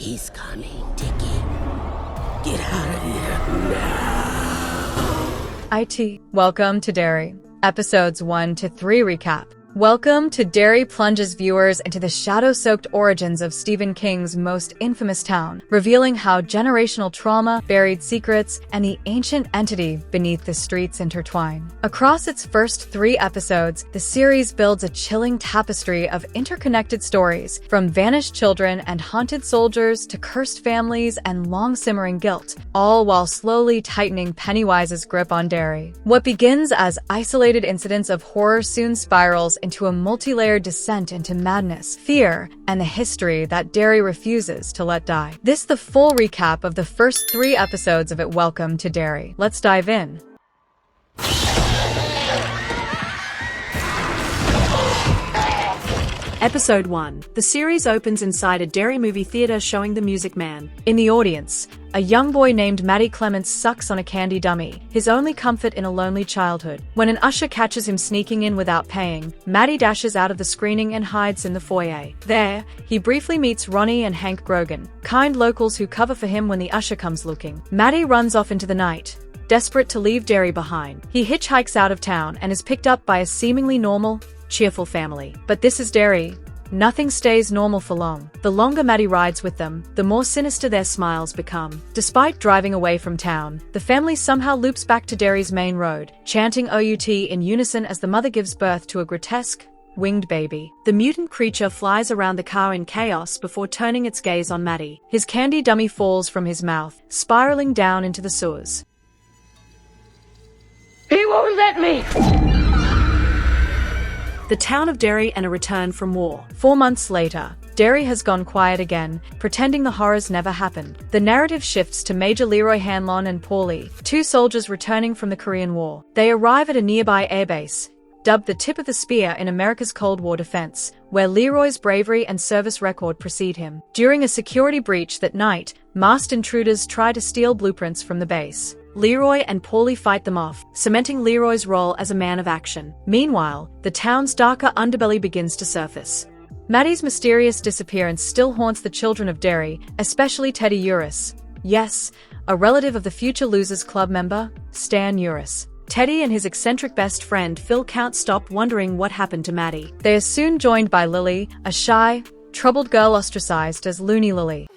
He's coming, Dickie. Get out of here now. Welcome to Derry. Episodes 1 to 3 recap. Welcome to Derry plunges viewers into the shadow-soaked origins of Stephen King's most infamous town, revealing how generational trauma, buried secrets, and the ancient entity beneath the streets intertwine. Across its first 3 episodes, the series builds a chilling tapestry of interconnected stories, from vanished children and haunted soldiers to cursed families and long-simmering guilt, all while slowly tightening Pennywise's grip on Derry. What begins as isolated incidents of horror soon spirals into a multi-layered descent into madness, fear, and the history that Derry refuses to let die. This the full recap of the first 3 episodes of it. Welcome to Derry. Let's dive in. Episode 1. The series opens inside a Derry movie theater showing The Music Man. In the audience, a young boy named Matty Clements sucks on a candy dummy, his only comfort in a lonely childhood. When an usher catches him sneaking in without paying, Matty dashes out of the screening and hides in the foyer. There, he briefly meets Ronnie and Hank Grogan, kind locals who cover for him when the usher comes looking. Matty runs off into the night, desperate to leave Derry behind. He hitchhikes out of town and is picked up by a seemingly normal, cheerful family. But this is Derry. Nothing stays normal for long. The longer Matty rides with them, the more sinister their smiles become. Despite driving away from town, the family somehow loops back to Derry's main road, chanting OUT in unison as the mother gives birth to a grotesque, winged baby. The mutant creature flies around the car in chaos before turning its gaze on Matty. His candy dummy falls from his mouth, spiraling down into the sewers. He won't let me! The town of Derry and a return from war. 4 months later, Derry has gone quiet again, pretending the horrors never happened. The narrative shifts to Major Leroy Hanlon and Paulie, 2 soldiers returning from the Korean War. They arrive at a nearby airbase, dubbed the tip of the spear in America's Cold War defense, where Leroy's bravery and service record precede him. During a security breach that night, masked intruders try to steal blueprints from the base. Leroy and Paulie fight them off, cementing Leroy's role as a man of action. Meanwhile, the town's darker underbelly begins to surface. Matty's mysterious disappearance still haunts the children of Derry, especially Teddy Uris. Yes, a relative of the future Losers Club member, Stan Uris. Teddy and his eccentric best friend Phil can't stop wondering what happened to Matty. They are soon joined by Lily, a shy, troubled girl ostracized as Loony Lily.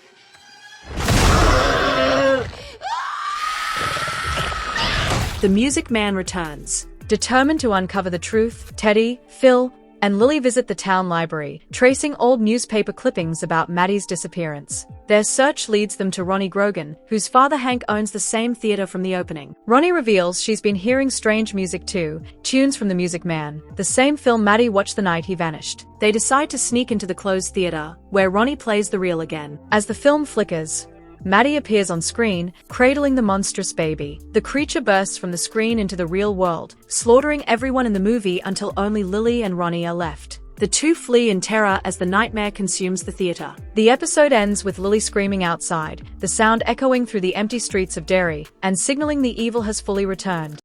The Music Man returns. Determined to uncover the truth, Teddy, Phil, and Lily visit the town library, tracing old newspaper clippings about Matty's disappearance. Their search leads them to Ronnie Grogan, whose father Hank owns the same theater from the opening. Ronnie reveals she's been hearing strange music too, tunes from The Music Man, the same film Matty watched the night he vanished. They decide to sneak into the closed theater, where Ronnie plays the reel again. As the film flickers, Matty appears on screen, cradling the monstrous baby. The creature bursts from the screen into the real world, slaughtering everyone in the movie until only Lily and Ronnie are left. The 2 flee in terror as the nightmare consumes the theater. The episode ends with Lily screaming outside, the sound echoing through the empty streets of Derry, and signaling the evil has fully returned.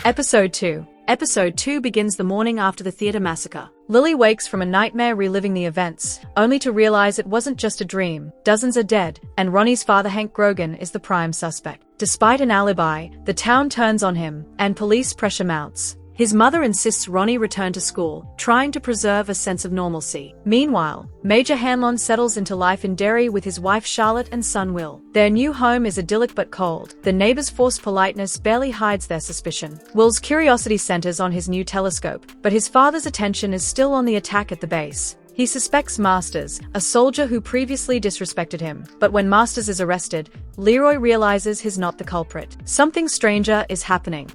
Episode 2. Episode 2 begins the morning after the theater massacre. Lily wakes from a nightmare reliving the events, only to realize it wasn't just a dream. Dozens are dead, and Ronnie's father Hank Grogan is the prime suspect. Despite an alibi, the town turns on him, and police pressure mounts. His mother insists Ronnie return to school, trying to preserve a sense of normalcy. Meanwhile, Major Hanlon settles into life in Derry with his wife Charlotte and son Will. Their new home is idyllic but cold. The neighbors' forced politeness barely hides their suspicion. Will's curiosity centers on his new telescope, but his father's attention is still on the attack at the base. He suspects Masters, a soldier who previously disrespected him. But when Masters is arrested, Leroy realizes he's not the culprit. Something stranger is happening.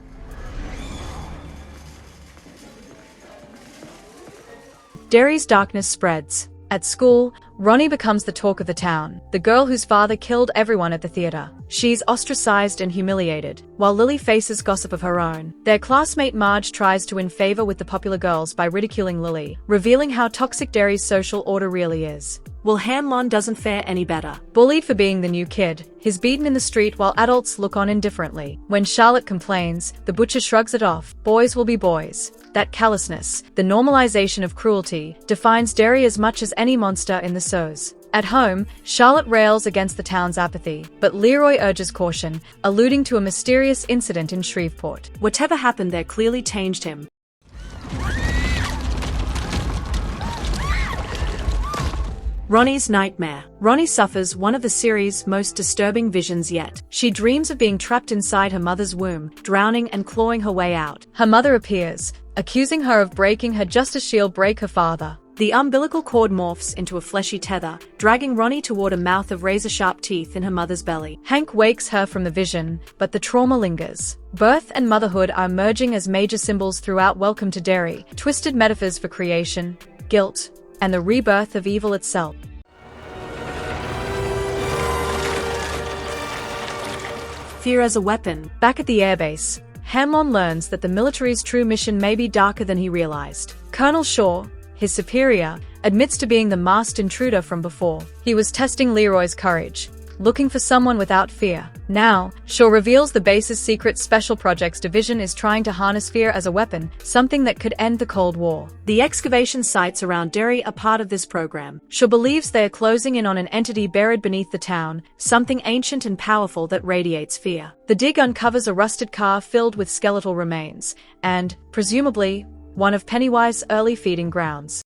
Derry's darkness spreads. At school, Ronnie becomes the talk of the town, the girl whose father killed everyone at the theater. She's ostracized and humiliated, while Lily faces gossip of her own. Their classmate Marge tries to win favor with the popular girls by ridiculing Lily, revealing how toxic Derry's social order really is. Well, Hanlon doesn't fare any better. Bullied for being the new kid, he's beaten in the street while adults look on indifferently. When Charlotte complains, the butcher shrugs it off. Boys will be boys. That callousness, the normalization of cruelty, defines Derry as much as any monster in the sows. At home, Charlotte rails against the town's apathy, but Leroy urges caution, alluding to a mysterious incident in Shreveport. Whatever happened there clearly changed him. Ronnie's nightmare. Ronnie suffers one of the series' most disturbing visions yet. She dreams of being trapped inside her mother's womb, drowning and clawing her way out. Her mother appears, accusing her of breaking her just as she'll break her father. The umbilical cord morphs into a fleshy tether, dragging Ronnie toward a mouth of razor-sharp teeth in her mother's belly. Hank wakes her from the vision, but the trauma lingers. Birth and motherhood are emerging as major symbols throughout Welcome to Derry, twisted metaphors for creation, guilt, and the rebirth of evil itself. Fear as a weapon. Back at the airbase, Hanlon learns that the military's true mission may be darker than he realized. Colonel Shaw, his superior, admits to being the masked intruder from before. He was testing Leroy's courage, looking for someone without fear. Now, Shaw reveals the base's secret Special Projects Division is trying to harness fear as a weapon, something that could end the Cold War. The excavation sites around Derry are part of this program. Shaw believes they are closing in on an entity buried beneath the town, something ancient and powerful that radiates fear. The dig uncovers a rusted car filled with skeletal remains, and, presumably, one of Pennywise's early feeding grounds.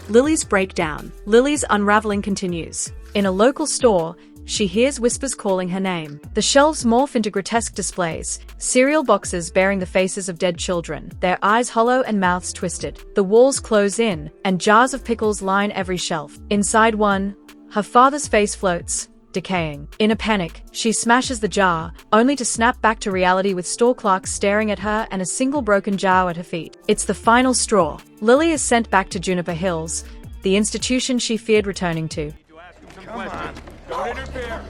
Lily's breakdown. Lily's unraveling continues. In a local store, she hears whispers calling her name. The shelves morph into grotesque displays, cereal boxes bearing the faces of dead children, their eyes hollow and mouths twisted. The walls close in, and jars of pickles line every shelf. Inside one, her father's face floats, decaying. In a panic, she smashes the jar, only to snap back to reality with store clerks staring at her and a single broken jar at her feet. It's the final straw. Lily is sent back to Juniper Hills, the institution she feared returning to. Come on, don't interfere.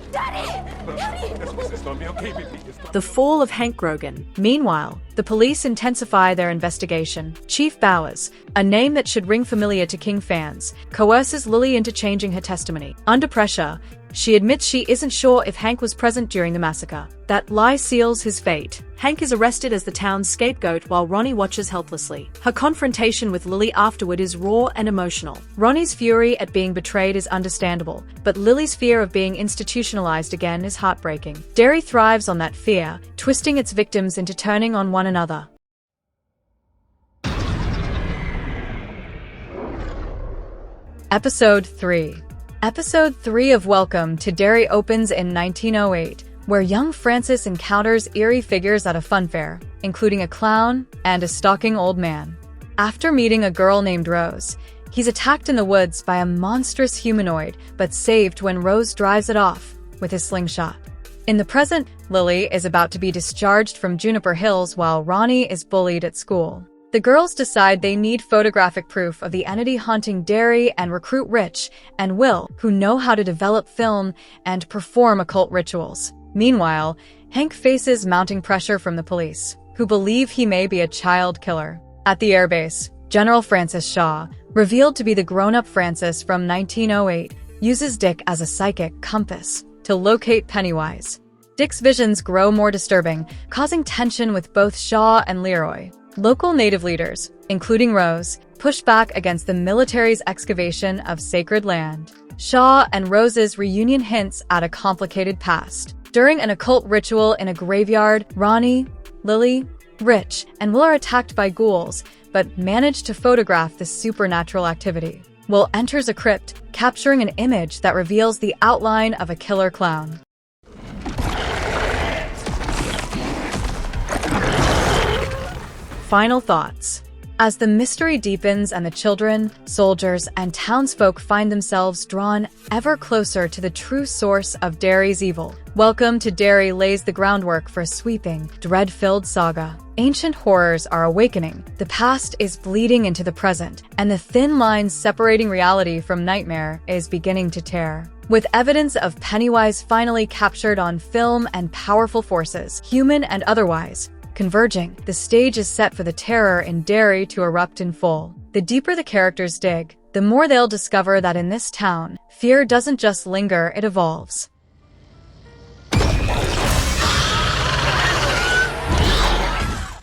This don't be okay, baby. The fall of Hank Grogan. Meanwhile, the police intensify their investigation. Chief Bowers, a name that should ring familiar to King fans, coerces Lily into changing her testimony. Under pressure, she admits she isn't sure if Hank was present during the massacre. That lie seals his fate. Hank is arrested as the town's scapegoat while Ronnie watches helplessly. Her confrontation with Lily afterward is raw and emotional. Ronnie's fury at being betrayed is understandable, but Lily's fear of being institutionalized again is heartbreaking. Derry thrives on that fear, twisting its victims into turning on one another. Episode 3. Episode 3 of Welcome to Derry opens in 1908, where young Francis encounters eerie figures at a fun fair, including a clown and a stalking old man. After meeting a girl named Rose, he's attacked in the woods by a monstrous humanoid, but saved when Rose drives it off with his slingshot. In the present, Lily is about to be discharged from Juniper Hills while Ronnie is bullied at school. The girls decide they need photographic proof of the entity haunting Derry and recruit Rich and Will, who know how to develop film and perform occult rituals. Meanwhile, Hank faces mounting pressure from the police, who believe he may be a child killer. At the airbase, General Francis Shaw, revealed to be the grown-up Francis from 1908, uses Dick as a psychic compass to locate Pennywise. Dick's visions grow more disturbing, causing tension with both Shaw and Leroy. Local native leaders, including Rose, push back against the military's excavation of sacred land. Shaw and Rose's reunion hints at a complicated past. During an occult ritual in a graveyard, Ronnie, Lily, Rich, and Will are attacked by ghouls, but manage to photograph the supernatural activity. Will enters a crypt, capturing an image that reveals the outline of a killer clown. Final thoughts. As the mystery deepens and the children, soldiers, and townsfolk find themselves drawn ever closer to the true source of Derry's evil, Welcome to Derry lays the groundwork for a sweeping, dread-filled saga. Ancient horrors are awakening, the past is bleeding into the present, and the thin lines separating reality from nightmare is beginning to tear. With evidence of Pennywise finally captured on film and powerful forces, human and otherwise, converging, the stage is set for the terror in Derry to erupt in full. The deeper the characters dig, the more they'll discover that in this town, fear doesn't just linger, it evolves.